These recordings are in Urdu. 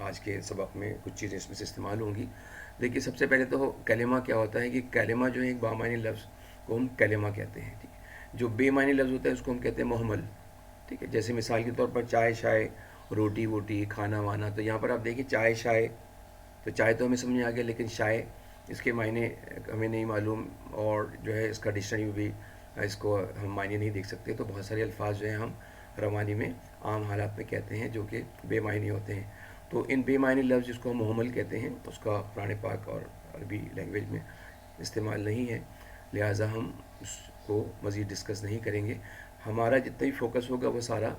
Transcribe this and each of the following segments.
آج کے سبق میں کچھ چیزیں اس میں سے استعمال ہوں گی. دیکھیے سب سے پہلے تو کلمہ کیا ہوتا ہے کہ کلمہ جو ہے ایک بامعنی لفظ کو ہم کلمہ کہتے ہیں. ٹھیک ہے. جو بے معنی لفظ ہوتا ہے اس کو ہم کہتے ہیں محمل. ٹھیک ہے. جیسے مثال کے طور پر چائے شائے, روٹی ووٹی, کھانا وانا. تو یہاں پر آپ دیکھیں چائے شائے, تو چائے تو ہمیں سمجھ میں آ گیا, لیکن شائے اس کے معنی ہمیں نہیں معلوم, اور جو ہے اس کا ڈکشنری میں بھی اس کو ہم معنی نہیں دیکھ سکتے. تو بہت سارے الفاظ جو ہیں ہم روانی میں عام حالات میں کہتے ہیں جو کہ بے معنی ہوتے ہیں. تو ان بے معنی لفظ جس کو ہم محمل کہتے ہیں اس کا قرآن پاک اور عربی لینگویج میں استعمال نہیں ہے, لہٰذا ہم اس کو مزید ڈسکس نہیں کریں گے. ہمارا جتنا بھی فوکس ہوگا وہ سارا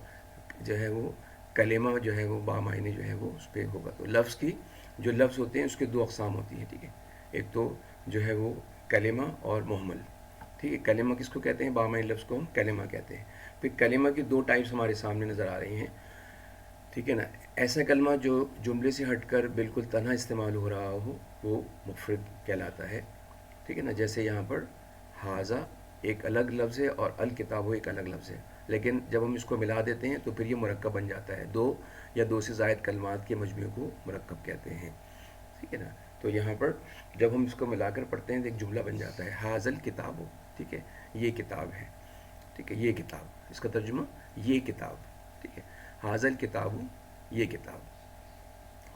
جو ہے وہ کلمہ جو ہے وہ بامعنی جو ہے وہ اس پہ ہوگا. تو لفظ کی جو لفظ ہوتے ہیں اس کے دو اقسام ہوتی ہیں. ٹھیک ہے. ایک تو جو ہے وہ کلمہ اور محمل. ٹھیک ہے. کلمہ کس کو کہتے ہیں؟ بامعنی لفظ کو ہم کلمہ کہتے ہیں. پھر کلمہ کی دو ٹائپس ہمارے سامنے نظر آ رہی ہیں. ٹھیک ہے نا. ایسا کلمہ جو جملے سے ہٹ کر بالکل تنہا استعمال ہو رہا ہو وہ مفرد کہلاتا ہے. ٹھیک ہے نا. جیسے یہاں پر حاذا ایک الگ لفظ ہے اور الکتاب ایک الگ لفظ ہے, لیکن جب ہم اس کو ملا دیتے ہیں تو پھر یہ مرکب بن جاتا ہے. دو یا دو سے زائد کلمات کے مجموعے کو مرکب کہتے ہیں. ٹھیک ہے نا. تو یہاں پر جب ہم اس کو ملا کر پڑھتے ہیں تو ایک جملہ بن جاتا ہے حاذا الکتاب. ٹھیک ہے. یہ کتاب ہے. ٹھیک ہے. یہ کتاب, اس کا ترجمہ یہ کتاب. ٹھیک ہے. حاذا الکتاب, یہ کتاب.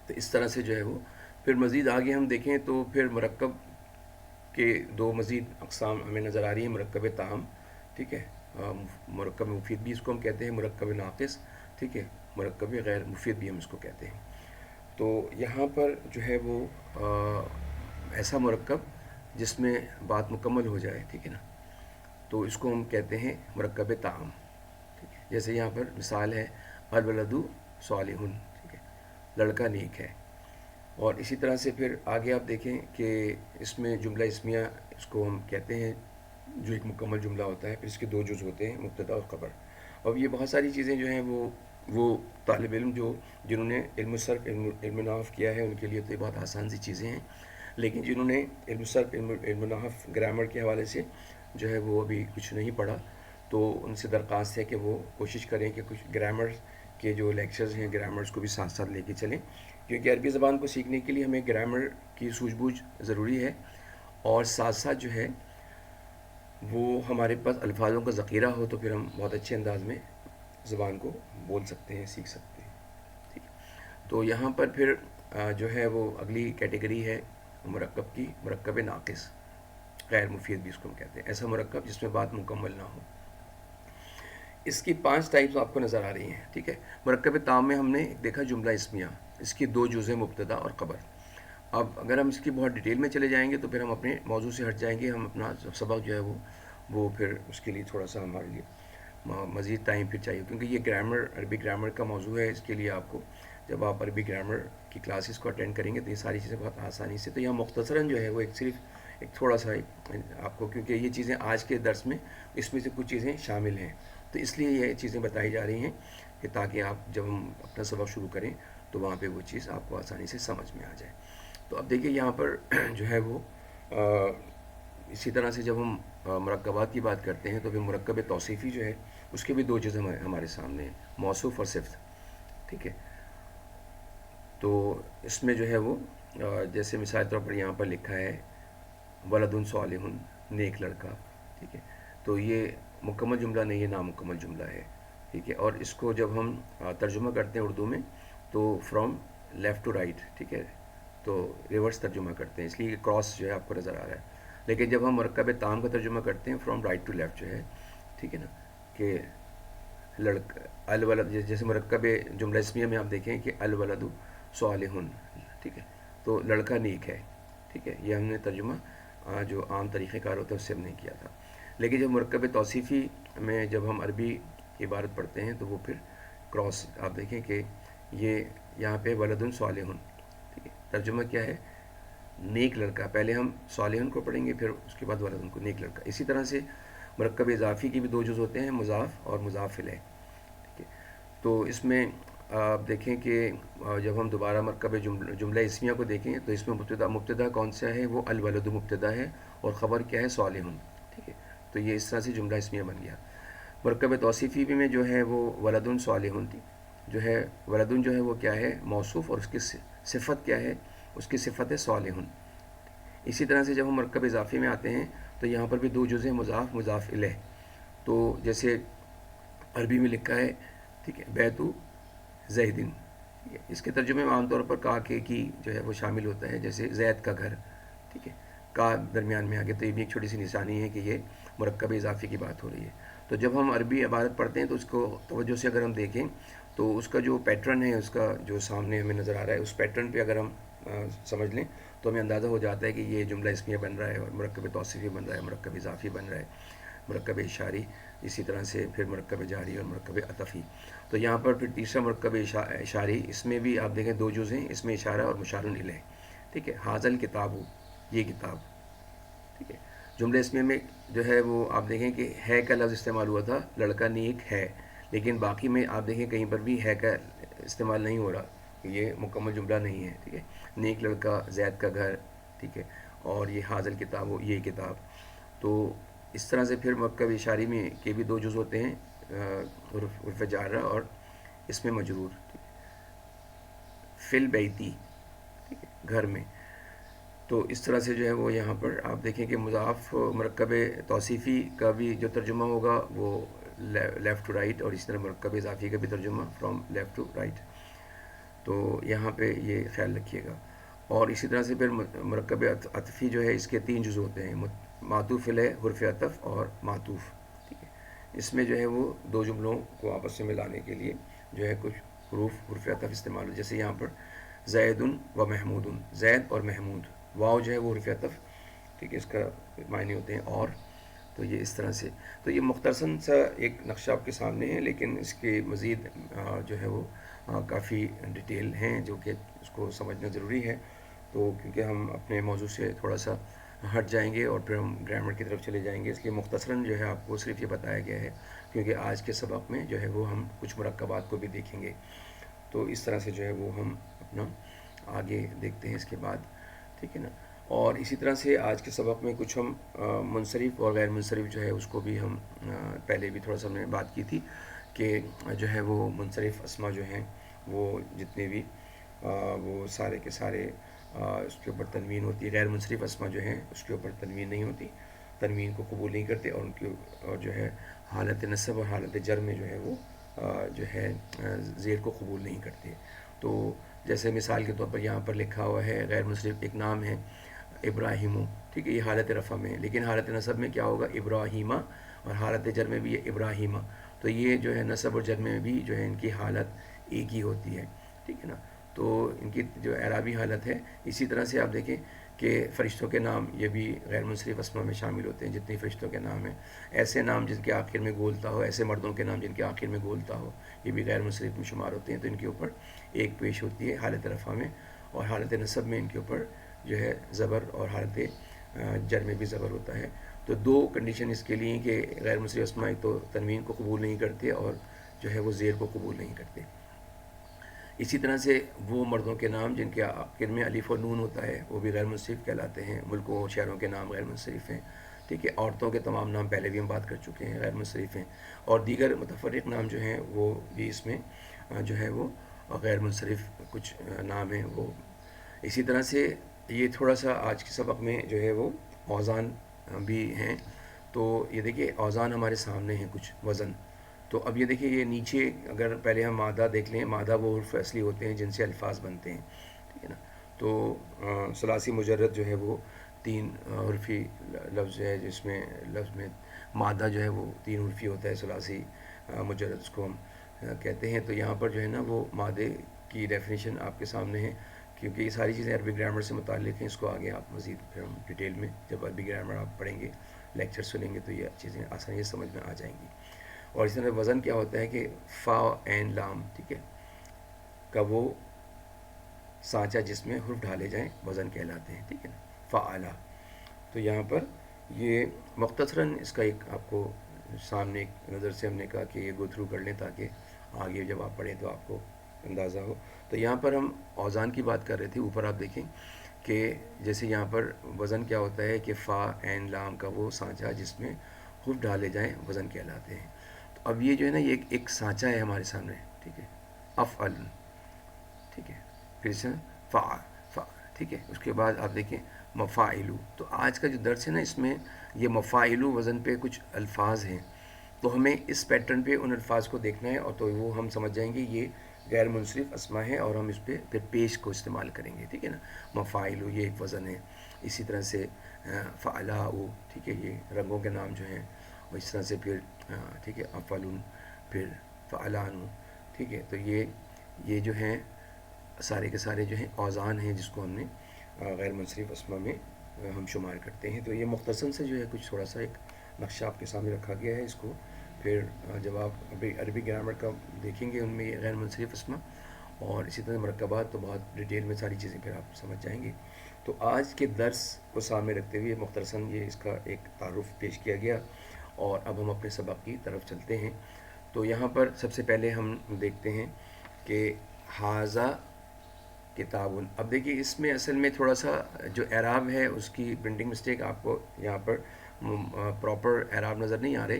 تو اس طرح سے جو ہے وہ پھر مزید آگے ہم دیکھیں تو پھر مرکب کے دو مزید اقسام ہمیں نظر آ رہی ہیں. مرکب تام, ٹھیک ہے, مرکب مفید بھی اس کو ہم کہتے ہیں, مرکب ناقص, ٹھیک ہے, مرکب غیر مفید بھی ہم اس کو کہتے ہیں. تو یہاں پر جو ہے وہ ایسا مرکب جس میں بات مکمل ہو جائے, ٹھیک ہے نا, تو اس کو ہم کہتے ہیں مرکب تام. ٹھیک ہے. جیسے یہاں پر مثال ہے الولد صالح, ٹھیک ہے, لڑکا نیک ہے. اور اسی طرح سے پھر آگے آپ دیکھیں کہ اس میں جملہ اسمیہ اس کو ہم کہتے ہیں جو ایک مکمل جملہ ہوتا ہے. پھر اس کے دو جز ہوتے ہیں, مبتدا اور خبر. اور یہ بہت ساری چیزیں جو ہیں وہ طالب علم جنہوں نے علم صرف علم نحو کیا ہے ان کے لیے تو یہ بہت آسان سی چیزیں ہیں, لیکن جنہوں نے علم صرف علم نحو گرامر کے حوالے سے جو ہے وہ ابھی کچھ نہیں پڑھا, تو ان سے درخواست ہے کہ وہ کوشش کریں کہ کچھ گرامر کے جو لیکچرز ہیں گرامرز کو بھی ساتھ ساتھ لے کے چلیں, کیونکہ عربی زبان کو سیکھنے کے لیے ہمیں گرامر کی سوجھ بوجھ ضروری ہے, اور ساتھ ساتھ جو ہے وہ ہمارے پاس الفاظوں کا ذخیرہ ہو تو پھر ہم بہت اچھے انداز میں زبان کو بول سکتے ہیں, سیکھ سکتے ہیں. ٹھیک. تو یہاں پر پھر جو ہے وہ اگلی کیٹیگری ہے مرکب کی, مرکب ناقص, غیر مفید بھی اس کو ہم کہتے ہیں. ایسا مرکب جس میں بات مکمل نہ ہو. اس کی 5 ٹائپس آپ کو نظر آ رہی ہیں. ٹھیک ہے. مرکب تام میں ہم نے دیکھا جملہ اسمیہ, اس کی دو جز ہیں مبتدا اور خبر. اب اگر ہم اس کی بہت ڈیٹیل میں چلے جائیں گے تو پھر ہم اپنے موضوع سے ہٹ جائیں گے. ہم اپنا سبق جو ہے وہ پھر اس کے لیے تھوڑا سا ہمارے لیے مزید ٹائم پھر چاہیے, کیونکہ یہ گرامر عربی گرامر کا موضوع ہے. اس کے لیے آپ کو جب آپ عربی گرامر کی کلاسز کو اٹینڈ کریں گے تو یہ ساری چیزیں بہت آسانی سے, تو یہاں مختصراً جو ہے وہ ایک تھوڑا سا آپ کو, کیونکہ یہ چیزیں آج کے درس میں اس میں سے کچھ چیزیں شامل ہیں, تو اس لیے یہ چیزیں بتائی جا رہی ہیں کہ تاکہ آپ جب ہم اپنا سبق شروع کریں تو وہاں پہ وہ چیز آپ کو آسانی سے سمجھ میں آ جائے. تو اب دیکھیے یہاں پر جو ہے وہ اسی طرح سے جب ہم مرکبات کی بات کرتے ہیں تو پھر مرکب توصیفی جو ہے اس کے بھی دو چیزیں ہمارے سامنے ہیں, موصوف اور صفت. ٹھیک ہے. تو اس میں جو ہے وہ جیسے مثال طور پر یہاں پر لکھا ہے ولد صالح, نیک لڑکا. ٹھیک ہے. تو یہ مکمل جملہ نہیں ہے, نامکمل جملہ ہے. ٹھیک ہے. اور اس کو جب ہم ترجمہ کرتے ہیں اردو میں تو فرام لیفٹ ٹو رائٹ, ٹھیک ہے, تو ریورس ترجمہ کرتے ہیں, اس لیے کراس جو ہے آپ کو نظر آ رہا ہے. لیکن جب ہم مرکب تام کا ترجمہ کرتے ہیں فرام رائٹ ٹو لیفٹ جو ہے, ٹھیک ہے نا, کہ الولد, جیسے مرکب جملہ اسمیہ میں آپ دیکھیں کہ الولد صالح, ٹھیک ہے, تو لڑکا نیک ہے. ٹھیک ہے. یہ ہم نے ترجمہ جو عام طریقہ کار ہوتا ہے اس سے ہم نے کیا تھا. لیکن جب مرکب توصیفی میں جب ہم عربی عبارت پڑھتے ہیں تو وہ پھر کراس آپ دیکھیں کہ یہ یہاں پہ ولد صالح, ٹھیک ہے, ترجمہ کیا ہے, نیک لڑکا. پہلے ہم صالح کو پڑھیں گے پھر اس کے بعد ولد کو, نیک لڑکا. اسی طرح سے مرکب اضافی کی بھی دو جز ہوتے ہیں, مضاف اور مضاف الیہ. ٹھیک ہے. تو اس میں آپ دیکھیں کہ جب ہم دوبارہ مرکب جملہ اسمیہ کو دیکھیں تو اس میں مبتدا کون سا ہے, وہ الولد مبتدا ہے, اور خبر کیا ہے, صالح. ٹھیک ہے. تو یہ اس طرح سے جملہ اسمیہ بن گیا. مرکب توصیفی میں جو ہے وہ ولد صالح تھی, جو ہے ولدن جو ہے وہ کیا ہے موصوف، اور اس کی صفت کیا ہے، اس کی صفت ہے صالحن. اسی طرح سے جب ہم مرکب اضافی میں آتے ہیں تو یہاں پر بھی دو جزء مضاف مضاف الیہ. تو جیسے عربی میں لکھا ہے ٹھیک ہے بیتو زیدن، اس کے ترجمے میں عام طور پر کا کے کی جو ہے وہ شامل ہوتا ہے، جیسے زید کا گھر. ٹھیک ہے، کا درمیان میں آگے، تو یہ بھی ایک چھوٹی سی نشانی ہے کہ یہ مرکب اضافی کی بات ہو رہی ہے. تو جب ہم عربی عبارت پڑھتے ہیں تو اس کو توجہ سے اگر ہم دیکھیں تو اس کا جو پیٹرن ہے، اس کا جو سامنے ہمیں نظر آ رہا ہے، اس پیٹرن پہ اگر ہم سمجھ لیں تو ہمیں اندازہ ہو جاتا ہے کہ یہ جملہ اسمیہ بن رہا ہے، اور مرکب توصیفی بن رہا ہے، مرکب اضافی بن رہا ہے، مرکب اشاری، اسی طرح سے پھر مرکب جاری اور مرکب عطفی. تو یہاں پر پھر تیسرا مرکب اشاری، اس میں بھی آپ دیکھیں دو جز ہیں، اس میں اشارہ اور مشار الیہ. ٹھیک ہے، حاضل کتاب، یہ کتاب. ٹھیک ہے، جملے اسمیہ میں جو ہے وہ آپ دیکھیں کہ ہے کا لفظ استعمال ہوا تھا، لڑکا نیک ہے، لیکن باقی میں آپ دیکھیں کہیں پر بھی ہے کا استعمال نہیں ہو رہا، یہ مکمل جملہ نہیں ہے. ٹھیک ہے، نیک لڑکا، زید کا گھر. ٹھیک ہے، اور یہ حاضل کتاب ہو، یہ کتاب. تو اس طرح سے پھر مرکب اشاری میں کے بھی دو جز ہوتے ہیں، حرف جارہ اور اس میں مجرور. فل بیتی، ٹھیک ہے، گھر میں. تو اس طرح سے جو ہے وہ یہاں پر آپ دیکھیں کہ مضاف مرکب توصیفی کا بھی جو ترجمہ ہوگا وہ لیفٹ ٹو رائٹ، اور اسی طرح مرکب اضافی کا بھی ترجمہ فرام لیفٹ ٹو رائٹ. تو یہاں پہ یہ خیال رکھیے گا. اور اسی طرح سے پھر مرکب عطفی جو ہے اس کے تین جز ہوتے ہیں، معطوف علیہ، حرف عطف اور معطوف. ٹھیک ہے، اس میں جو ہے وہ دو جملوں کو آپس میں ملانے کے لیے جو ہے کچھ حرف عطف استعمال ہو، جیسے یہاں پر زید و محمود، زید اور محمود. واو جو ہے وہ حرف عطف. ٹھیک ہے، اس کا معنی ہوتے ہیں اور. تو یہ اس طرح سے، تو یہ مختصراً سا ایک نقشہ آپ کے سامنے ہے، لیکن اس کے مزید جو ہے وہ کافی ڈیٹیل ہیں جو کہ اس کو سمجھنا ضروری ہے. تو کیونکہ ہم اپنے موضوع سے تھوڑا سا ہٹ جائیں گے اور پھر ہم گرامر کی طرف چلے جائیں گے، اس لیے مختصراً جو ہے آپ کو صرف یہ بتایا گیا ہے، کیونکہ آج کے سبق میں جو ہے وہ ہم کچھ مرکبات کو بھی دیکھیں گے. تو اس طرح سے جو ہے وہ ہم اپنا آگے دیکھتے ہیں اس کے بعد. ٹھیک ہے نا. اور اسی طرح سے آج کے سبق میں کچھ ہم منصرف اور غیر منصرف جو ہے اس کو بھی ہم پہلے بھی تھوڑا سا ہم نے بات کی تھی کہ جو ہے وہ منصرف اسما جو ہیں وہ جتنے بھی وہ سارے کے سارے اس کے اوپر تنوین ہوتی ہے. غیر منصرف اسما جو ہیں اس کے اوپر تنوین نہیں ہوتی، تنوین کو قبول نہیں کرتے، اور ان کی اور جو ہے حالت نصب اور حالت جر میں جو ہے وہ جو ہے زیر کو قبول نہیں کرتے. تو جیسے مثال کے طور پر یہاں پر لکھا ہوا ہے غیر منصرف ایک نام ہے ابراہیمو. ٹھیک ہے، یہ حالت رفع میں ہے، لیکن حالت نصب میں کیا ہوگا ابراہیمہ، اور حالت جر میں بھی یہ ابراہیمہ. تو یہ جو ہے نصب اور جر میں بھی جو ہے ان کی حالت ایک ہی ہوتی ہے. ٹھیک ہے نا. تو ان کی جو اعرابی حالت ہے، اسی طرح سے آپ دیکھیں کہ فرشتوں کے نام یہ بھی غیر منصرف اسما میں شامل ہوتے ہیں. جتنے فرشتوں کے نام ہیں، ایسے نام جن کے آخر میں گولتا ہو، ایسے مردوں کے نام جن کے آخر میں گولتا ہو، یہ بھی غیر منصرف میں شمار ہوتے ہیں. تو ان کے اوپر ایک پیش ہوتی ہے حالت رفع میں، اور حالت نصب میں ان کے اوپر جو ہے زبر، اور حالت جر میں بھی زبر ہوتا ہے. تو دو کنڈیشن اس کے لیے کہ غیر منصرف اسما ایک تو تنوین کو قبول نہیں کرتے اور جو ہے وہ زیر کو قبول نہیں کرتے. اسی طرح سے وہ مردوں کے نام جن کے آخر میں الف و نون ہوتا ہے وہ بھی غیر منصرف کہلاتے ہیں. ملکوں و شہروں کے نام غیر منصرف ہیں. ٹھیک ہے، عورتوں کے تمام نام پہلے بھی ہم بات کر چکے ہیں، غیر منصرف ہیں. اور دیگر متفرق نام جو ہیں وہ بھی اس میں جو ہے وہ غیر منصرف کچھ نام ہیں وہ. اسی طرح سے یہ تھوڑا سا آج کے سبق میں جو ہے وہ اوزان بھی ہیں. تو یہ دیکھیے اوزان ہمارے سامنے ہیں کچھ وزن. تو اب یہ دیکھیے یہ نیچے اگر پہلے ہم مادہ دیکھ لیں، مادہ وہ حروف اصلی ہوتے ہیں جن سے الفاظ بنتے ہیں. ٹھیک ہے نا. تو ثلاثی مجرد جو ہے وہ تین حرفی لفظ ہے، جس میں لفظ میں مادہ جو ہے وہ تین حرفی ہوتا ہے. ثلاثی مجرد اس کو ہم کہتے ہیں. تو یہاں پر جو ہے نا وہ مادے کی ڈیفینیشن آپ کے سامنے ہے، کیونکہ یہ ساری چیزیں عربی گرامر سے متعلق ہیں. اس کو آگے آپ مزید پھر ہم ڈیٹیل میں جب عربی گرامر آپ پڑھیں گے، لیکچر سنیں گے، تو یہ چیزیں آسانی سے سمجھ میں آ جائیں گی. اور اس طرح وزن کیا ہوتا ہے کہ فا عین لام، ٹھیک ہے، کا وہ سانچہ جس میں حرف ڈھالے جائیں وزن کہلاتے ہیں. ٹھیک ہے نا، فعلا. تو یہاں پر یہ مختصراً اس کا ایک آپ کو سامنے ایک نظر سے ہم نے کہا کہ یہ گو تھرو کر لیں تاکہ آگے جب آپ پڑھیں تو آپ کو اندازہ ہو. تو یہاں پر ہم اوزان کی بات کر رہے تھے. اوپر آپ دیکھیں کہ جیسے یہاں پر وزن کیا ہوتا ہے کہ فا عین لام کا وہ سانچہ جس میں حرف ڈالے جائیں وزن کہلاتے ہیں. تو اب یہ جو ہے نا یہ ایک سانچہ ہے ہمارے سامنے. ٹھیک ہے، افعل، ٹھیک ہے، پھر سے فا فا، ٹھیک ہے. اس کے بعد آپ دیکھیں مفاعلو. تو آج کا جو درس ہے نا، اس میں یہ مفاعلو وزن پہ کچھ الفاظ ہیں، تو ہمیں اس پیٹرن پہ ان الفاظ کو دیکھنا ہے، اور تو وہ ہم سمجھ جائیں گے یہ غیر منصرف اسما ہے، اور ہم اس پہ پھر پیش کو استعمال کریں گے، ٹھیک ہے نا. مفاعلو یہ ایک وزن ہے. اسی طرح سے فعلاؤ، ٹھیک ہے، یہ رنگوں کے نام جو ہیں، اور اس طرح سے پھر ٹھیک ہے افعلن، پھر فعلان، ٹھیک ہے. تو یہ جو ہیں سارے کے سارے جو ہیں اوزان ہیں جس کو ہم نے غیر منصرف اسما میں ہم شمار کرتے ہیں. تو یہ مختصر سے جو ہے کچھ تھوڑا سا ایک نقشہ آپ کے سامنے رکھا گیا ہے. اس کو پھر جب آپ عربی گرامر کا دیکھیں گے ان میں یہ غیر منصرف اسما اور اسی طرح مرکبات، تو بہت ڈیٹیل میں ساری چیزیں پھر آپ سمجھ جائیں گے. تو آج کے درس کو سامنے رکھتے ہوئے مختصراً یہ اس کا ایک تعارف پیش کیا گیا، اور اب ہم اپنے سبق کی طرف چلتے ہیں. تو یہاں پر سب سے پہلے ہم دیکھتے ہیں کہ حاذا کتاب. اب دیکھیے اس میں اصل میں تھوڑا سا جو اعراب ہے اس کی پرنٹنگ مسٹیک آپ کو یہاں پر پراپر اعراب نظر نہیں آ رہے،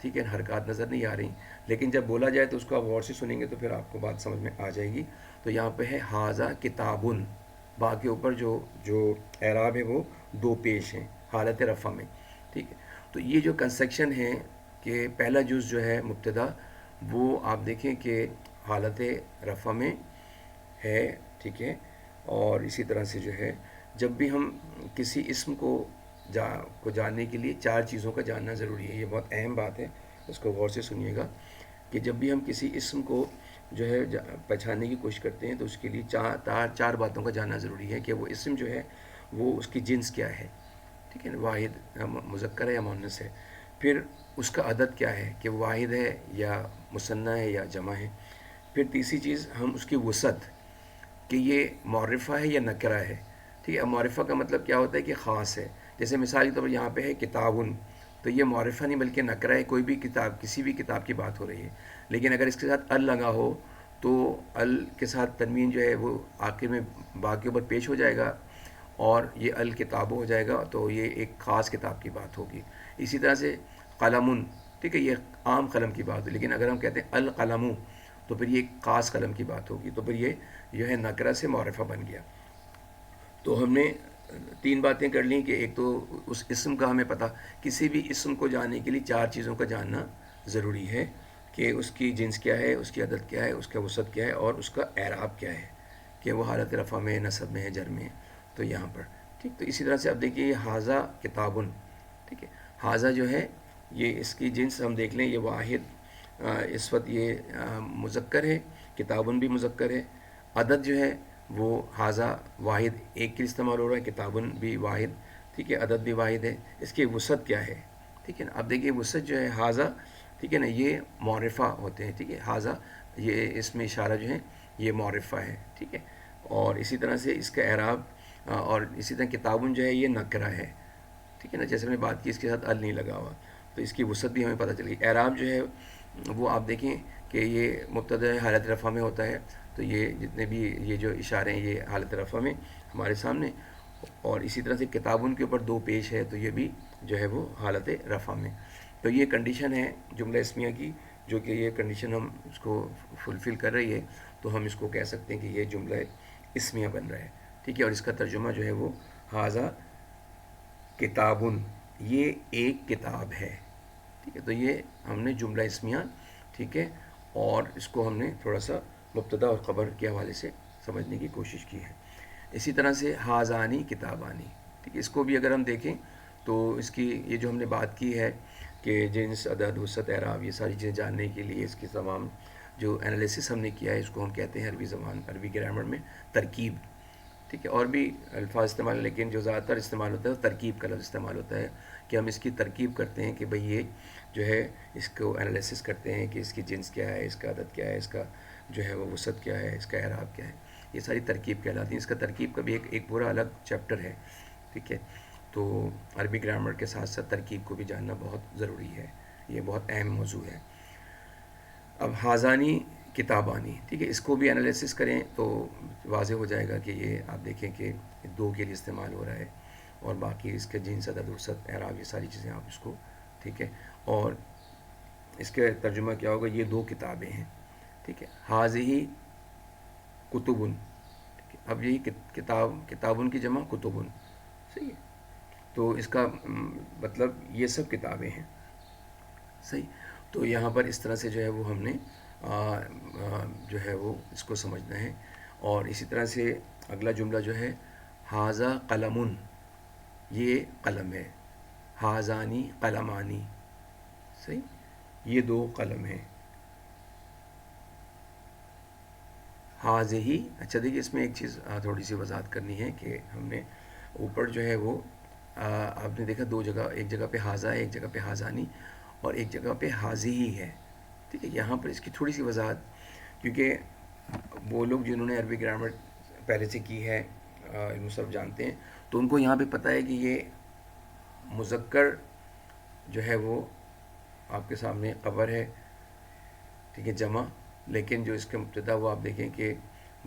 ٹھیک ہے، حرکات نظر نہیں آ رہی، لیکن جب بولا جائے تو اس کو آپ غور سے سنیں گے تو پھر آپ کو بات سمجھ میں آ جائے گی. تو یہاں پہ ہے حاذا کتابن، با کے اوپر جو اعراب ہے وہ دو پیش ہیں حالت رفع میں، ٹھیک ہے. تو یہ جو کنسٹرکشن ہے کہ پہلا جز جو ہے مبتدا، وہ آپ دیکھیں کہ حالت رفع میں ہے، ٹھیک ہے. اور اسی طرح سے جو ہے جب بھی ہم کسی اسم کو جاننے کے لیے چار چیزوں کا جاننا ضروری ہے. یہ بہت اہم بات ہے، اس کو غور سے سنیے گا کہ جب بھی ہم کسی اسم کو جو ہے پہچاننے کی کوشش کرتے ہیں تو اس کے لیے چار باتوں کا جاننا ضروری ہے کہ وہ اسم جو ہے وہ اس کی جنس کیا ہے، ٹھیک ہے نا، واحد مذکر ہے یا مؤنث ہے. پھر اس کا عدد کیا ہے کہ وہ واحد ہے یا مثنیٰ ہے یا جمع ہے. پھر تیسری چیز ہم اس کی وسعت کہ یہ معرفہ ہے یا نکرہ ہے، ٹھیک ہے. اب معرفہ کا مطلب کیا ہوتا ہے کہ خاص ہے. جیسے مثال کے طور پر یہاں پہ ہے کتابن، تو یہ معرفہ نہیں بلکہ نکرہ ہے. کوئی بھی کتاب، کسی بھی کتاب کی بات ہو رہی ہے، لیکن اگر اس کے ساتھ ال لگا ہو تو ال کے ساتھ تنوین جو ہے وہ آخر میں با کے اوپر پیش ہو جائے گا، اور یہ الکتاب ہو جائے گا، تو یہ ایک خاص کتاب کی بات ہوگی. اسی طرح سے قلمن، ٹھیک ہے، یہ عام قلم کی بات ہے، لیکن اگر ہم کہتے ہیں القلم تو پھر یہ ایک خاص قلم کی بات ہوگی. تو پھر یہ جو ہے نکرہ سے معرفہ بن گیا. تو ہم نے تین باتیں کر لیں کہ ایک تو اس اسم کا ہمیں پتہ، کسی بھی اسم کو جاننے کے لیے چار چیزوں کا جاننا ضروری ہے کہ اس کی جنس کیا ہے، اس کی عدد کیا ہے، اس کا وسعت کیا ہے، اور اس کا اعراب کیا ہے کہ وہ حالت رفع میں، نصب میں ہے، جر میں ہے. تو یہاں پر ٹھیک. تو اسی طرح سے اب دیکھیے یہ حاذا کتابن، ٹھیک ہے. حاذا جو ہے یہ اس کی جنس ہم دیکھ لیں، یہ واحد اس وقت یہ مذکر ہے، کتابن بھی مذکر ہے. عدد جو ہے وہ حاذا واحد ایک کے لیے استعمال ہو رہا ہے، کتابن بھی واحد، ٹھیک ہے، عدد بھی واحد ہے. اس کی وسعت کیا ہے، ٹھیک ہے نا. اب دیکھیے وسعت جو ہے حاذا، ٹھیک ہے نا، یہ معرفہ ہوتے ہیں، ٹھیک ہے. حاذا یہ اس میں اشارہ جو ہے یہ معرفہ ہے، ٹھیک ہے. اور اسی طرح سے اس کا اعراب، اور اسی طرح کتابن جو ہے یہ نکرہ ہے، ٹھیک ہے نا. جیسے ہم نے بات کی اس کے ساتھ ال نہیں لگا ہوا، تو اس کی وسعت بھی ہمیں پتہ چل گئی. اعراب جو ہے وہ آپ دیکھیں کہ یہ مبتدا حالت رفع میں ہوتا ہے، تو یہ جتنے بھی یہ جو اشارے ہیں یہ حالت رفع میں ہمارے سامنے. اور اسی طرح سے کتابن کے اوپر دو پیش ہے، تو یہ بھی جو ہے وہ حالت رفع میں. تو یہ کنڈیشن ہے جملہ اسمیہ کی، جو کہ یہ کنڈیشن ہم اس کو فلفل کر رہی ہے، تو ہم اس کو کہہ سکتے ہیں کہ یہ جملہ اسمیہ بن رہا ہے، ٹھیک ہے. اور اس کا ترجمہ جو ہے وہ حاذا کتابن، یہ ایک کتاب ہے، ٹھیک ہے. تو یہ ہم نے جملہ اسمیہ، ٹھیک ہے، اور اس کو ہم نے تھوڑا سا مبتدا اور خبر کے حوالے سے سمجھنے کی کوشش کی ہے. اسی طرح سے حاذانی کتابانی، ٹھیک ہے. اس کو بھی اگر ہم دیکھیں تو اس کی یہ جو ہم نے بات کی ہے کہ جنس، عدد، وسعت، اعراب، یہ ساری چیزیں جاننے کے لیے اس کی تمام جو انالیسس ہم نے کیا ہے، اس کو ہم کہتے ہیں عربی زبان، عربی گرامر میں ترکیب، ٹھیک ہے. اور بھی الفاظ استعمال، لیکن جو زیادہ تر استعمال ہوتا ہے وہ ترکیب کا لفظ استعمال ہوتا ہے کہ ہم اس کی ترکیب کرتے ہیں کہ بھئی یہ جو ہے اس کو انالیسس کرتے ہیں کہ اس کی جنس کیا ہے، اس کا عدد کیا ہے، اس کا جو ہے وہ وسعت کیا ہے، اس کا اعراب کیا ہے. یہ ساری ترکیب کہلاتی ہیں. اس کا ترکیب کا بھی ایک پورا الگ چیپٹر ہے، ٹھیک ہے. تو عربی گرامر کے ساتھ ساتھ ترکیب کو بھی جاننا بہت ضروری ہے، یہ بہت اہم موضوع ہے. اب حاذانی کتابانی، ٹھیک ہے، اس کو بھی انالیسس کریں تو واضح ہو جائے گا کہ یہ آپ دیکھیں کہ دو کے لیے استعمال ہو رہا ہے، اور باقی اس کے جنس، عدد، وسعت، اعراب، یہ ساری چیزیں آپ اس کو، ٹھیک ہے. اور اس کا ترجمہ کیا ہوگا، یہ دو کتابیں ہیں، ٹھیک ہے. حاضی کتبن، ٹھیک ہے. اب یہی کتابن کی جمع کتبن، صحیح ہے. تو اس کا مطلب یہ سب کتابیں ہیں، صحیح. تو یہاں پر اس طرح سے جو ہے وہ ہم نے جو ہے وہ اس کو سمجھنا ہے. اور اسی طرح سے اگلا جملہ جو ہے حاضہ قلمن، یہ قلم ہے. حاضانی قلمانی، صحیح، یہ دو قلم ہیں. حاضہی، اچھا دیکھیے اس میں ایک چیز تھوڑی سی وضاحت کرنی ہے کہ ہم نے اوپر جو ہے وہ آپ نے دیکھا دو جگہ، ایک جگہ پہ حاضہ ہے، ایک جگہ پہ حاضانی، اور ایک جگہ پہ حاضی ہی ہے. ٹھیک ہے. یہاں پر اس کی تھوڑی سی وضاحت، کیونکہ وہ لوگ جنہوں نے عربی گرامر پہلے سے کی ہے، علم صرف جانتے ہیں، تو ان کو یہاں پہ پتہ ہے کہ یہ مذکر جو ہے وہ آپ کے سامنے خبر ہے، ٹھیک ہے، جمع، لیکن جو اس کے مبتدا وہ آپ دیکھیں کہ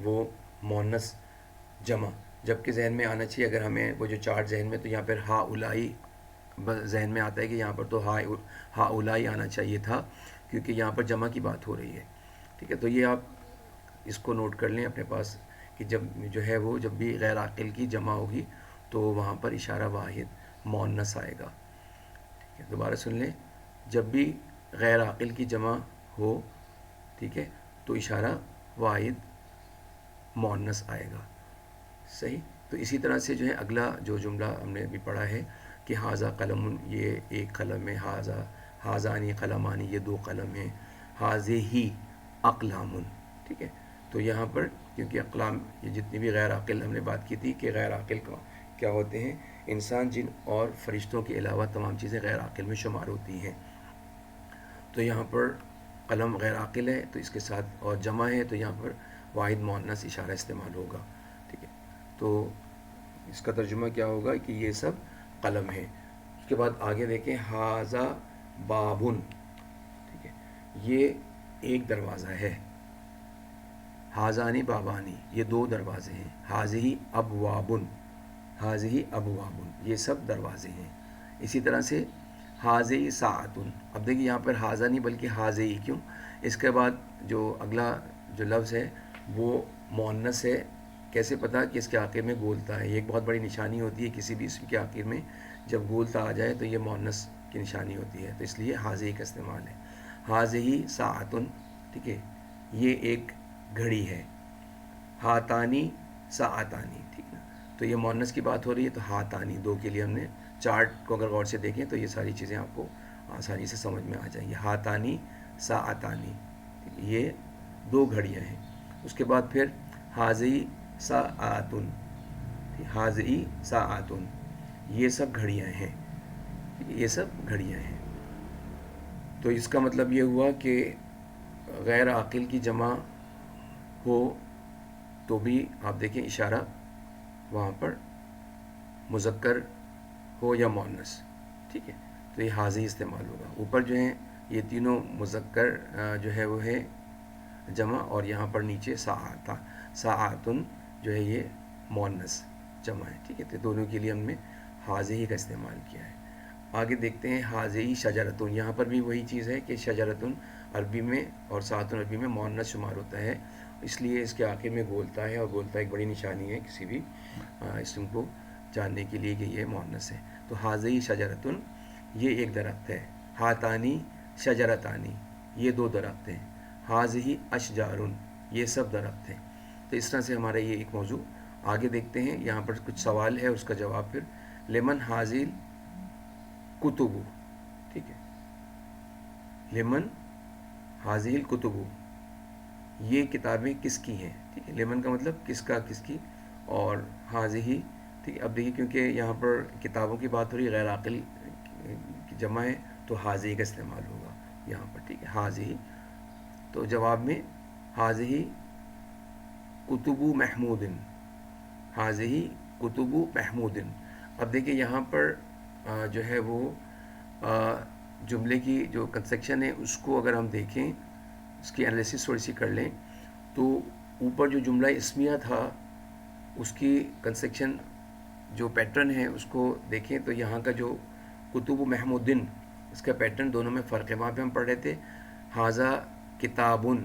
وہ مؤنث جمع، جبکہ ذہن میں آنا چاہیے اگر ہمیں وہ جو چارٹ ذہن میں، تو یہاں پر ہا اولائی ذہن میں آتا ہے کہ یہاں پر تو ہا اولائی آنا چاہیے تھا، کیونکہ یہاں پر جمع کی بات ہو رہی ہے. ٹھیک ہے. تو یہ آپ اس کو نوٹ کر لیں اپنے پاس کہ جب جو ہے وہ جب بھی غیر عاقل کی جمع ہوگی تو وہاں پر اشارہ واحد مؤنث آئے گا. ٹھیک ہے. دوبارہ سن لیں، جب بھی غیر عاقل کی جمع ہو، ٹھیک ہے، تو اشارہ واحد مؤنث آئے گا. صحیح. تو اسی طرح سے جو ہے اگلا جو جملہ ہم نے ابھی پڑھا ہے کہ حاضہ قلم، یہ ایک قلم ہے. حاضانی قلمانی، یہ دو قلم ہیں. حاضہ ہی اقلام، ٹھیک ہے. تو یہاں پر کیونکہ اقلام، یہ جتنی بھی غیر عاقل ہم نے بات کی تھی کہ غیر عاقل کیا ہوتے ہیں، انسان، جن اور فرشتوں کے علاوہ تمام چیزیں غیر عاقل میں شمار ہوتی ہیں. تو یہاں پر قلم غیر عاقل ہے تو اس کے ساتھ اور جمع ہے تو یہاں پر واحد مؤنث اشارہ استعمال ہوگا. ٹھیک ہے. تو اس کا ترجمہ کیا ہوگا کہ یہ سب قلم ہیں. اس کے بعد آگے دیکھیں حاضہ بابن، ٹھیک ہے، یہ ایک دروازہ ہے. حاضانی بابانی، یہ دو دروازے ہیں. حاضی ابوابن، حاضی ابوابن، یہ سب دروازے ہیں. اسی طرح سے حاضی ساعتن. اب دیکھیے یہاں پر حاضہ نہیں بلکہ حاضی، کیوں؟ اس کے بعد جو اگلا جو لفظ ہے وہ مؤنث ہے. کیسے پتہ کہ اس کے آخر میں گولتا ہے؟ یہ ایک بہت بڑی نشانی ہوتی ہے کسی بھی اسم کے آخر میں، جب گولتا آ جائے تو یہ مؤنث کی نشانی ہوتی ہے. تو اس لیے حاضی کا استعمال ہے. حاضی ساعتن، ٹھیک ہے، یہ ایک گھڑی ہے. ہاتانی ساعتانی، ٹھیک نا. تو یہ مؤنث کی بات ہو رہی ہے تو ہاتانی دو کے لیے ہم نے چارٹ کو اگر غور سے دیکھیں تو یہ ساری چیزیں آپ کو آسانی سے سمجھ میں آ جائیں گی. ہاتانی ساعتانی، یہ دو گھڑیاں ہیں. اس کے بعد پھر حاضی ساعتن، حاضی ساعتن، یہ سب گھڑیاں ہیں، یہ سب گھڑیاں ہیں. تو اس کا مطلب یہ ہوا کہ غیر عاقل کی جمع ہو تو بھی آپ دیکھیں اشارہ وہاں پر مذکر ہو یا مؤنث، ٹھیک ہے، تو یہ حاضی استعمال ہوگا. اوپر جو ہیں یہ تینوں مذکر جو ہے وہ ہے جمع، اور یہاں پر نیچے ساعتن جو ہے یہ مؤنث جمع ہے. ٹھیک ہے. تو دونوں کے لیے ہم نے حاضی کا استعمال کیا ہے. آگے دیکھتے ہیں حاضی شجرتن. یہاں پر بھی وہی چیز ہے کہ شجرتن عربی میں اور ساعتن عربی میں مؤنث شمار ہوتا ہے، اس لیے اس کے آخر میں گولتا ہے، اور گولتا ایک بڑی نشانی ہے کسی بھی اسم کو جاننے کے لیے کہ یہ مؤنث ہے. تو حاضی شجرتن، یہ ایک درخت ہے. ہاتانی شجرتانی، یہ دو درخت ہیں. حاضی اشجارن، یہ سب درخت ہیں. تو اس طرح سے ہمارا یہ ایک موضوع. آگے دیکھتے ہیں یہاں پر کچھ سوال ہے، اس کا جواب پھر لمن حاضل کتب، ٹھیک ہے، لمن حاضل کتب، یہ کتابیں کس کی ہیں. ٹھیک ہے. لمن کا مطلب کس کا، کس کی، اور حاضی، ٹھیک ہے. اب دیکھیے کیونکہ یہاں پر کتابوں کی بات ہو رہی ہے، غیر عاقل کی جمع ہے تو حاضی کا استعمال ہوگا یہاں پر. ٹھیک ہے. حاضی، تو جواب میں حاضی کتب محمود، حاضی کتب محمود. اب دیکھیے یہاں پر جو ہے وہ جملے کی جو کنسٹرکشن ہے اس کو اگر ہم دیکھیں، اس کی انالیسس تھوڑی سی کر لیں، تو اوپر جو جملہ اسمیہ تھا اس کی کنسٹرکشن جو پیٹرن ہے اس کو دیکھیں تو یہاں کا جو کتب محمودن، اس کا پیٹرن دونوں میں فرق ہے. وہاں پہ ہم پڑھ رہے تھے حاضہ کتابن،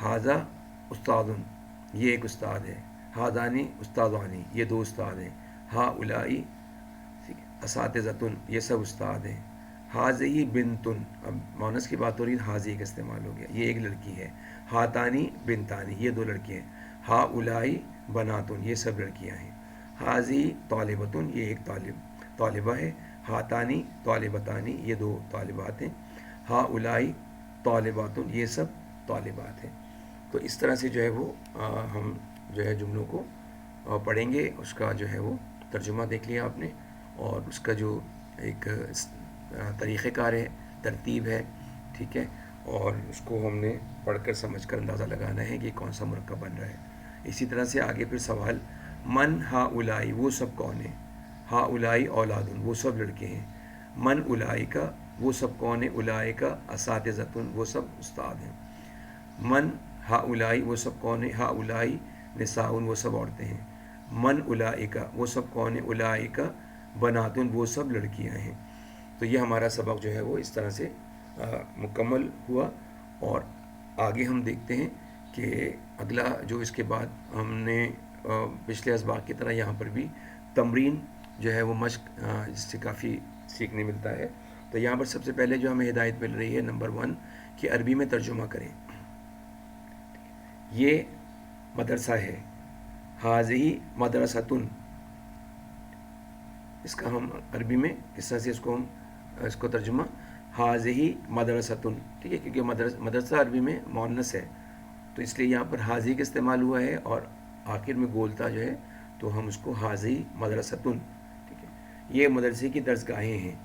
حاضہ استادن یہ ایک استاد ہے، حاضانی استادانی یہ دو استاد ہیں، ہا الائی اساتذتن یہ سب استاد ہیں، حاضی بنتن اب مونس کی بات ہو رہی ہے، حاضی کا استعمال ہو گیا، یہ ایک لڑکی ہے، ہاتانی بنتانی یہ دو لڑکیاں ہیں، ہا الائی بناتن یہ سب لڑکیاں ہیں، حاضی طالبتن یہ ایک طالبہ ہے، ہاتانی طالبتانی یہ دو طالبات ہیں، ہا الائی طالباتن یہ سب طالبات ہیں۔ تو اس طرح سے جو ہے وہ ہم جو ہے جملوں کو پڑھیں گے، اس کا جو ہے وہ ترجمہ دیکھ لیا آپ نے، اور اس کا جو ایک طریقہ کار ہے، ترتیب ہے، ٹھیک ہے، اور اس کو ہم نے پڑھ کر سمجھ کر اندازہ لگانا ہے کہ کون سا مرکب بن رہا ہے۔ اسی طرح سے آگے پھر سوال، من ہا الائی وہ سب کون ہیں، ہا الائی اولادن وہ سب لڑکے ہیں، من الائی کا وہ سب کون ہیں، الائی کا اساتذتن وہ سب استاد ہیں، من ہا الائی وہ سب کون ہیں، ہا الائی نساؤن وہ سب عورتیں ہیں، من الائی کا وہ سب کون ہیں، الائی کا بناتن وہ سب لڑکیاں ہیں۔ تو یہ ہمارا سبق جو ہے وہ اس طرح سے مکمل ہوا، اور آگے ہم دیکھتے ہیں کہ اگلا جو اس کے بعد ہم نے پچھلے اسباق کی طرح یہاں پر بھی تمرین جو ہے وہ مشق جس سے کافی سیکھنے ملتا ہے۔ تو یہاں پر سب سے پہلے جو ہمیں ہدایت مل رہی ہے نمبر 1 کہ عربی میں ترجمہ کریں۔ یہ مدرسہ ہے، حاضی مدرستن، اس کا ہم عربی میں کس طرح سے اس کو ترجمہ، حاضی مدرستن، ٹھیک ہے، کیونکہ مدرسہ عربی میں مؤنث ہے، تو اس لیے یہاں پر حاضی کا استعمال ہوا ہے، اور آخر میں گولتا جو ہے تو ہم اس کو حاضی مدرستن، ٹھیک ہے، یہ مدرسے کی درسگاہیں ہیں۔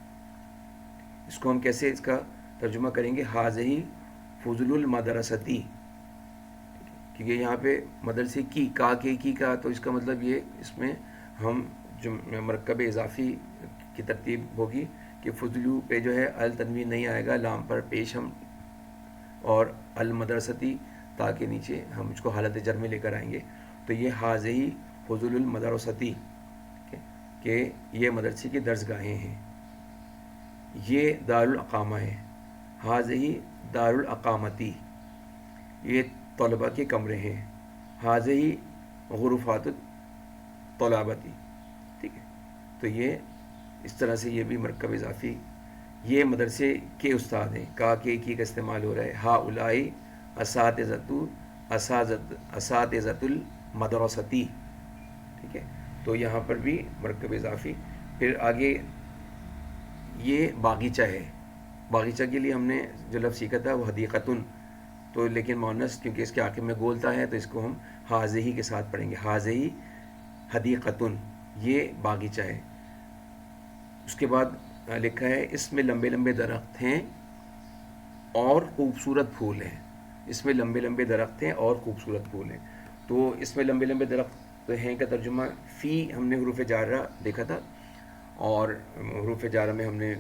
اس کو ہم کیسے اس کا ترجمہ کریں گے، حاضی فضل المدرستی، کیونکہ یہاں پہ مدرسے کی کا تو اس کا مطلب یہ اس میں ہم جو مرکب اضافی کی ترتیب ہوگی کہ فضلو پہ جو ہے التنوین نہیں آئے گا، لام پر پیش ہم، اور المدرستی تاکہ نیچے ہم اس کو حالت جر میں لے کر آئیں گے، تو یہ حاضی فضل المدرستی کہ یہ مدرسے کی درسگاہیں ہیں، یہ دارالاقامہ ہے، حاضی دارالاقامتی یہ طلبہ کے کمرے ہیں، حاضی غرفات طلابتی، ٹھیک ہے، تو یہ اس طرح سے یہ بھی مرکب اضافی، یہ مدرسے کے استاد ہیں، کی کا استعمال ہو رہا ہے، ہا الائی اساتذت المدرستی، ٹھیک ہے، تو یہاں پر بھی مرکب اضافی۔ پھر آگے یہ باغیچہ ہے، باغیچہ کے لیے ہم نے جو لفظ سیکھا تھا وہ حدیقتن، تو لیکن مؤنث کیونکہ اس کے آخر میں گولتا ہے تو اس کو ہم حاضی کے ساتھ پڑھیں گے، حاضی حدیقتن یہ باغیچہ ہے۔ اس کے بعد لکھا ہے اس میں لمبے لمبے درخت ہیں اور خوبصورت پھول ہیں، اس میں لمبے لمبے درخت ہیں اور خوبصورت پھول ہیں، تو اس میں لمبے لمبے درخت ہیں کا ترجمہ، فی ہم نے حروف جارہ دیکھا تھا، اور حروف جارہ میں ہم نے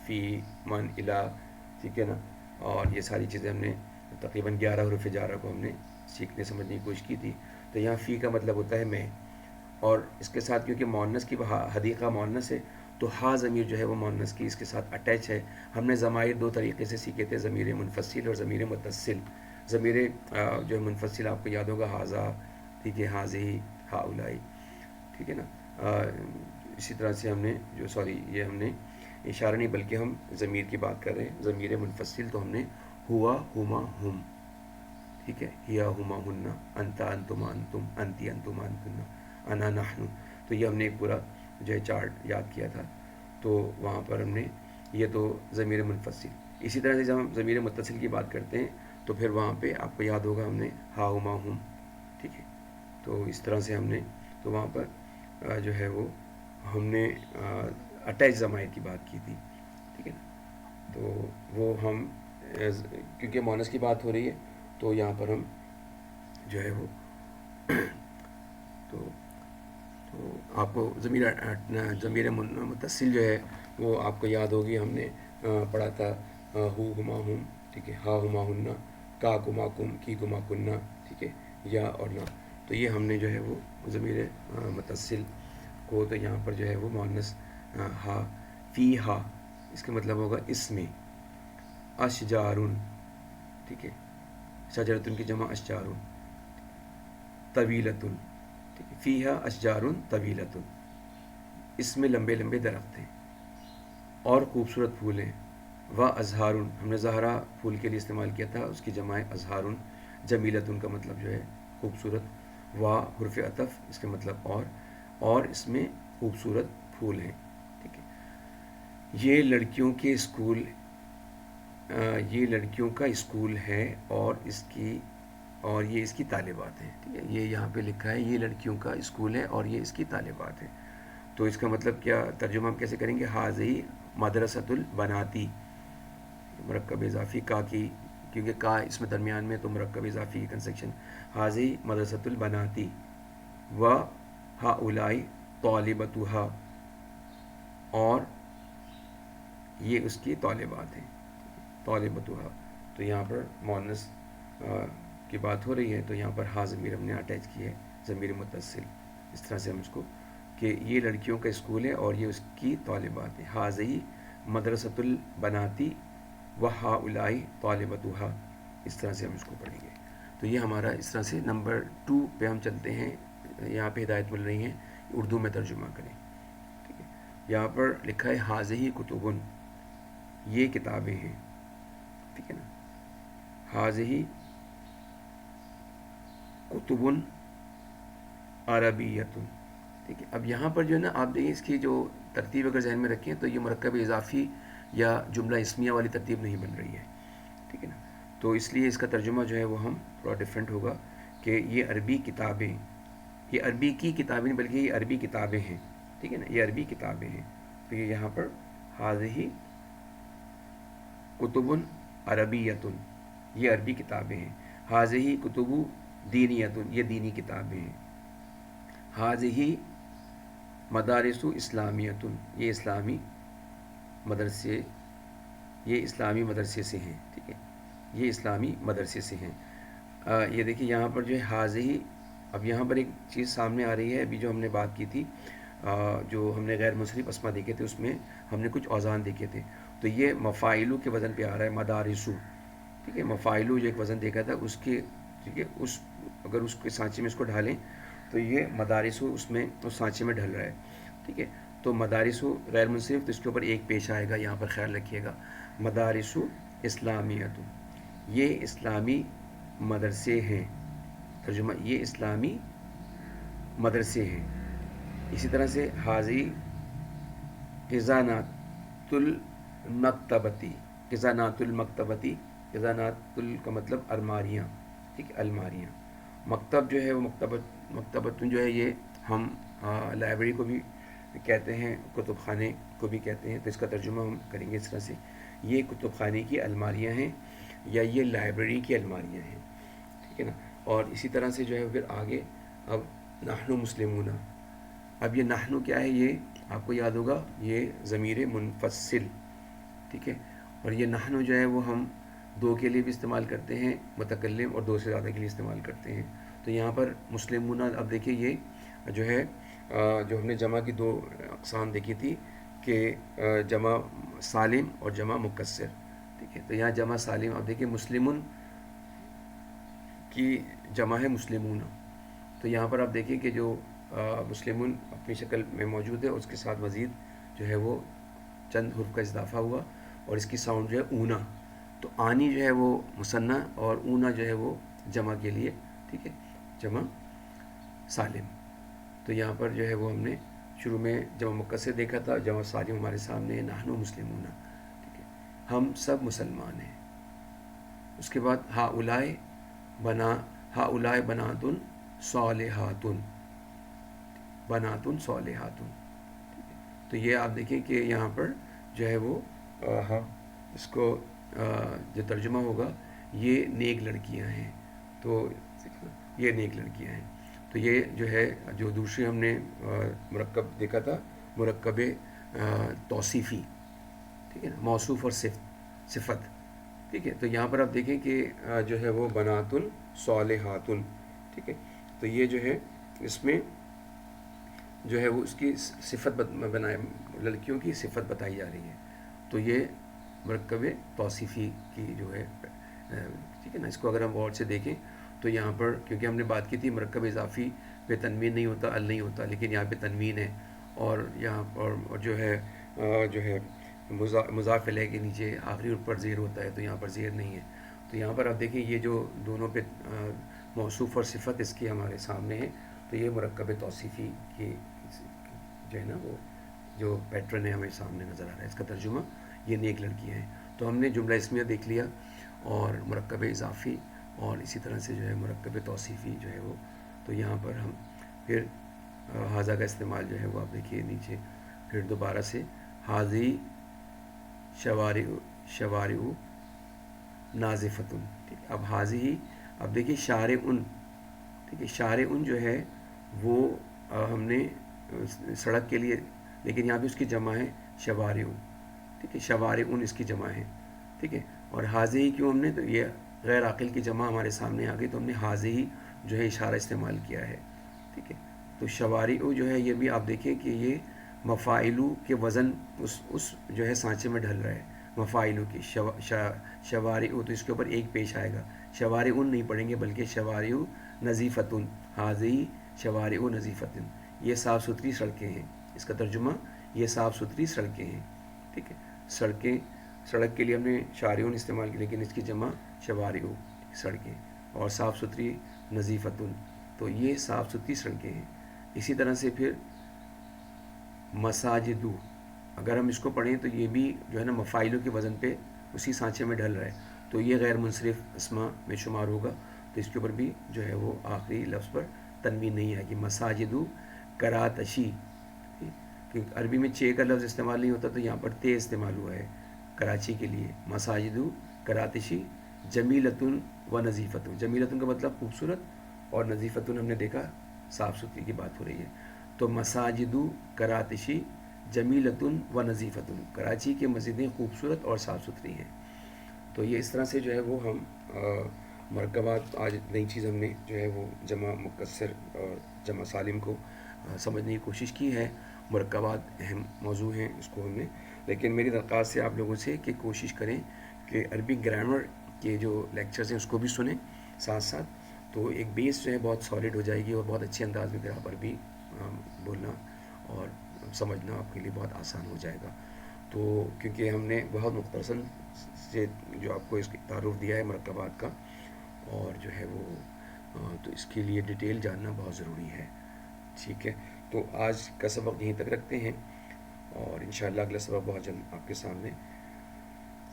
فی، من، الا، ٹھیک ہے نا، اور یہ ساری چیزیں ہم نے تقریباً 11 حروف جارہ کو ہم نے سیکھنے سمجھنے کی کوشش کی تھی۔ تو یہاں فی کا مطلب ہوتا ہے میں، اور اس کے ساتھ کیونکہ مؤنث کی حدیقہ مؤنث ہے تو ہا ضمیر جو ہے وہ مؤنث کی اس کے ساتھ اٹیچ ہے۔ ہم نے ضمائر دو طریقے سے سیکھے تھے، ضمیر منفصل اور ضمیر متصل۔ ضمیر جو ہے منفصل آپ کو یاد ہوگا حاضہ، ٹھیک ہے، حاضی، ہا الائی، ٹھیک ہے نا، اسی طرح سے ہم نے یہ ہم نے اشارہ نہیں بلکہ ہم ضمیر کی بات کر رہے ہیں، ضمیر منفصل تو ہم نے ہوا، ہما، ہم، ٹھیک ہے، یا، ہما، ہننا، انتا، انتما، انتم، انتی، انتما، انتن، انا، نحن، تو یہ ہم نے ایک پورا جو ہے چارٹ یاد کیا تھا، تو وہاں پر ہم نے یہ تو ضمیر منفصل۔ اسی طرح سے جب ہم ضمیر متصل کی بات کرتے ہیں تو پھر وہاں پہ آپ کو یاد ہوگا ہم نے ہا، ہما، ہم، ٹھیک ہے، تو اس طرح سے ہم نے تو وہاں پر جو ہے وہ ہم نے اٹیچ ضمائر کی بات کی تھی، ٹھیک ہے نا، تو وہ ہم کیونکہ مؤنث کی بات ہو رہی ہے تو یہاں پر ہم جو ہے وہ تو آپ کو ضمیر متصل جو ہے وہ آپ کو یاد ہوگی، ہم نے پڑھا تھا ہو، ہما، ہم، ٹھیک ہے، ہا، ہما، ہننا، کا، گما، کم، کی، گما، کننا، ٹھیک ہے، یا اور نہ، تو یہ ہم نے جو ہے وہ ضمیر متصل کو تو یہاں پر جو ہے وہ مؤنث ہا، فی ہا، اس کا مطلب ہوگا اس میں، اشجارن، ٹھیک ہے، شجرتن کی جمع اشجارن، طویلتن، ٹھیک ہے، فیہا اشجارن طویلتن، اس میں لمبے لمبے درخت ہیں اور خوبصورت پھول ہیں، و ازہارن، ہم نے زہرا پھول کے لیے استعمال کیا تھا، اس کی جمع ہے ازہارن، جمیلتن کا مطلب جو ہے خوبصورت، و حرف عطف اس کا مطلب اور اس میں خوبصورت پھول ہیں، ٹھیک ہے۔ یہ لڑکیوں کے اسکول یہ لڑکیوں کا اسکول ہے اور یہ اس کی طالبات ہیں، ٹھیک ہے، یہ یہاں پہ لکھا ہے یہ لڑکیوں کا اسکول ہے اور یہ اس کی طالبات ہیں، تو اس کا مطلب کیا ترجمہ ہم کیسے کریں گے؟ حاضی مدرسۃ البناتی، مرکب اضافی کا کی، کیونکہ کا اس میں درمیان میں تو مرکب اضافی کی کنسٹرکشن، حاضی مدرسۃ البناتی و ہؤلاء طالبتها، اور یہ اس کی طالبات ہیں، طالبتها، تو یہاں پر مؤنث کی بات ہو رہی ہے، تو یہاں پر ہا ضمیر ہم نے اٹیچ کی ہے، ضمیر متصل، اس طرح سے ہم اس کو کہ یہ لڑکیوں کا اسکول ہے اور یہ اس کی طالبات ہیں، حاضی مدرسۃ البناتی و ہؤلاء طالبتها، اس طرح سے ہم اس کو پڑھیں گے۔ تو یہ ہمارا اس طرح سے نمبر 2 پہ ہم چلتے ہیں، یہاں پہ ہدایت مل رہی ہیں اردو میں ترجمہ کریں، ٹھیک ہے۔ یہاں پر لکھا ہے حاضی کتبن، یہ کتابیں ہیں، ٹھیک ہے نا، حاضی کتبن عربیتن، ٹھیک ہے۔ اب یہاں پر جو ہے نا آپ دیکھیں اس کی جو ترتیب اگر ذہن میں رکھیں تو یہ مرکب اضافی یا جملہ اسمیہ والی ترتیب نہیں بن رہی ہے، ٹھیک ہے نا، تو اس لیے اس کا ترجمہ جو ہے وہ ہم تھوڑا ڈفرینٹ ہوگا کہ یہ عربی کتابیں، یہ عربی کی کتابیں بلکہ یہ عربی کتابیں ہیں، ٹھیک ہے نا، یہ عربی کتابیں ہیں، تو یہ یہاں پر حاضی کتب عربیتن، یہ عربی کتابیں ہیں، حاضی کتب دینیتن، یہ دینی کتابیں ہیں، حاضی مدارس اسلامیتن، یہ اسلامی مدرسے، یہ اسلامی مدرسے سے ہیں، ٹھیک ہے، یہ اسلامی مدرسے سے ہیں۔ یہ دیکھیے یہاں پر جو ہے حاضی، اب یہاں پر ایک چیز سامنے آ رہی ہے، ابھی جو ہم نے بات کی تھی، جو ہم نے غیر منصرف اسما دیکھے تھے اس میں ہم نے کچھ اوزان دیکھے تھے، تو یہ مفاعلو کے وزن پہ آ رہا ہے، مدارسو، ٹھیک ہے، مفاعلو جو ایک وزن دیکھا تھا اس کے، ٹھیک ہے، اگر اس کے سانچے میں اس کو ڈھالیں تو یہ مدارسو اس میں اس سانچے میں ڈھل رہا ہے، ٹھیک ہے، تو مدارسو غیر منصرف تو اس کے اوپر ایک پیش آئے گا، یہاں پر خیال رکھیے گا، مدارسو اسلامیت، یہ اسلامی مدرسے ہیں، ترجمہ یہ اسلامی مدرسے ہیں۔ اسی طرح سے حاضی خزانات المکتبتی، خزانات المکتبتی، خزانات کا مطلب الماریاں، ٹھیک ہے، الماریاں، مکتب جو ہے وہ مکتبتن جو ہے یہ ہم لائبریری کو بھی کہتے ہیں، کتب خانے کو بھی کہتے ہیں، تو اس کا ترجمہ ہم کریں گے اس طرح سے، یہ کتب خانے کی الماریاں ہیں یا یہ لائبریری کی الماریاں ہیں، ٹھیک ہے نا۔ اور اسی طرح سے جو ہے پھر آگے اب نحن مسلمون، اب یہ نحن کیا ہے، یہ آپ کو یاد ہوگا یہ ضمیر منفصل، ٹھیک ہے، اور یہ نحن جو ہے وہ ہم دو کے لیے بھی استعمال کرتے ہیں متکلم، اور دو سے زیادہ کے لیے استعمال کرتے ہیں، تو یہاں پر مسلمون، اب دیکھیے یہ جو ہے جو ہم نے جمع کی دو اقسام دیکھی تھی کہ جمع سالم اور جمع مکسر، ٹھیک ہے، تو یہاں جمع سالم، اب دیکھیے مسلمون کی جمع ہے مسلمون، تو یہاں پر آپ دیکھیں کہ جو مسلمون اپنی شکل میں موجود ہے، اس کے ساتھ مزید جو ہے وہ چند حرف کا اضافہ ہوا اور اس کی ساؤنڈ جو ہے اونا، تو آنی جو ہے وہ مثنیٰ اور اونا جو ہے وہ جمع کے لیے، ٹھیک ہے، جمع سالم، تو یہاں پر جو ہے وہ ہم نے شروع میں جمع مکسر دیکھا تھا، جمع سالم ہمارے سامنے ہے، نحن مسلمون، ٹھیک ہے، ہم سب مسلمان ہیں۔ اس کے بعد ہؤلاء بناتن صالحاتن، بناتن صالحاتن، تو یہ آپ دیکھیں کہ یہاں پر جو ہے وہ ہم اس کو جو ترجمہ ہوگا یہ نیک لڑکیاں ہیں، تو یہ نیک لڑکیاں ہیں، تو یہ جو ہے جو دوسری ہم نے مرکب دیکھا تھا، مرکب توصیفی، ٹھیک ہے نا، موصوف اور صفت، ٹھیک ہے، تو یہاں پر آپ دیکھیں کہ جو ہے وہ بناتن صالحاتن، ٹھیک ہے، تو یہ جو ہے اس میں جو ہے وہ اس کی صفت بنائے، لڑکیوں کی صفت بتائی جا رہی ہے، تو یہ مرکب توصیفی کی جو ہے ٹھیک ہے نا. اس کو اگر ہم غور سے دیکھیں تو یہاں پر کیونکہ ہم نے بات کی تھی مرکب اضافی پہ تنوین نہیں ہوتا، ال نہیں ہوتا، لیکن یہاں پہ تنوین ہے، اور یہاں اور جو ہے مضاف الیہ کے نیچے آخری اوپر زیر ہوتا ہے، تو یہاں پر زیر نہیں ہے. تو یہاں پر آپ دیکھیں یہ جو دونوں پہ موصوف اور صفت اس کی ہمارے سامنے ہے، تو یہ مرکب توصیفی کی جو ہے نا وہ جو پیٹرن ہے ہمیں سامنے نظر آ رہا ہے. اس کا ترجمہ یہ نیک لڑکیاں ہیں. تو ہم نے جملہ اسمیہ دیکھ لیا اور مرکب اضافی اور اسی طرح سے جو ہے مرکب توصیفی جو ہے وہ. تو یہاں پر ہم پھر حاضہ کا استعمال جو ہے وہ آپ دیکھیے نیچے پھر دوبارہ سے حاضی شوارع نازفتن. ٹھیک، اب حاضی ہی اب دیکھیے شارع، ٹھیک ہے، شارع جو ہے وہ ہم نے سڑک کے لیے، لیکن یہاں بھی اس کی جمع ہے شوارع. ٹھیک ہے، شوارع اس کی جمع ہے. ٹھیک ہے، اور حاضی ہی کیوں ہم نے، تو یہ غیر عاقل کی جمع ہمارے سامنے آ گئی تو ہم نے حاضی ہی جو ہے اشارہ استعمال کیا ہے. ٹھیک ہے، تو شوارع جو ہے یہ بھی آپ دیکھیں کہ یہ مفاعلو کے وزن اس جو ہے سانچے میں ڈھل رہا ہے. مفاعلو کی شوارع، تو اس کے اوپر ایک پیش آئے گا، شوارع نہیں پڑھیں گے بلکہ شوارع نظیفتن. حاضی شوارع نظیفتن، یہ صاف ستھری سڑکیں ہیں. اس کا ترجمہ یہ صاف ستھری سڑکیں ہیں. ٹھیک ہے، سڑک کے لیے ہم نے شارعون استعمال کی، لیکن اس کی جمع شوارع، سڑکیں، اور صاف ستھری نظیفتن، تو یہ صاف ستھری سڑکیں ہیں. اسی طرح سے پھر مساجدو، اگر ہم اس کو پڑھیں تو یہ بھی جو ہے نا مفاعلوں کے وزن پہ اسی سانچے میں ڈھل رہا ہے، تو یہ غیر منصرف اسما میں شمار ہوگا. تو اس کے اوپر بھی جو ہے وہ آخری لفظ پر تنوین نہیں آئے گی. مساجدو کراتشی، کیونکہ عربی میں چے کا لفظ استعمال نہیں ہوتا تو یہاں پر تے استعمال ہوا ہے کراچی کے لیے. مساجدو کراتشی جمیلتن و نظیفتن، جمیلتن کا مطلب خوبصورت، اور نظیفتن ہم نے دیکھا صاف ستھری کی بات ہو رہی ہے. تو مساجدو کراتشی جمیلتن و نظیفتن، کراچی کے مسجدیں خوبصورت اور صاف ستھری ہیں. تو یہ اس طرح سے جو ہے وہ ہم مرکبات، آج نئی چیز ہم نے جو ہے وہ جمع مکسر اور جمع سالم کو سمجھنے کی کوشش کی ہے. مرکبات اہم موضوع ہیں، اس کو ہم نے، لیکن میری درخواست ہے آپ لوگوں سے کہ کوشش کریں کہ عربی گرامر کے جو لیکچرز ہیں اس کو بھی سنیں ساتھ ساتھ، تو ایک بیس جو ہے بہت سالڈ ہو جائے گی اور بہت اچھے انداز میں پھر آپ عربی بولنا اور سمجھنا آپ کے لیے بہت آسان ہو جائے گا. تو کیونکہ ہم نے بہت مختصر سے جو آپ کو اس کی تعارف دیا ہے مرکبات کا، اور جو ہے وہ تو اس کے لیے ڈیٹیل جاننا بہت ضروری ہے. ٹھیک ہے، تو آج کا سبق یہیں تک رکھتے ہیں، اور انشاءاللہ اگلا سبق بہت جلد آپ کے سامنے.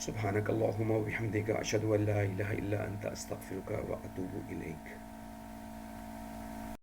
سبحانک اللہم و بحمدک، اشہد ان لا الہ الا انت، استغفرک و اتوب الیک.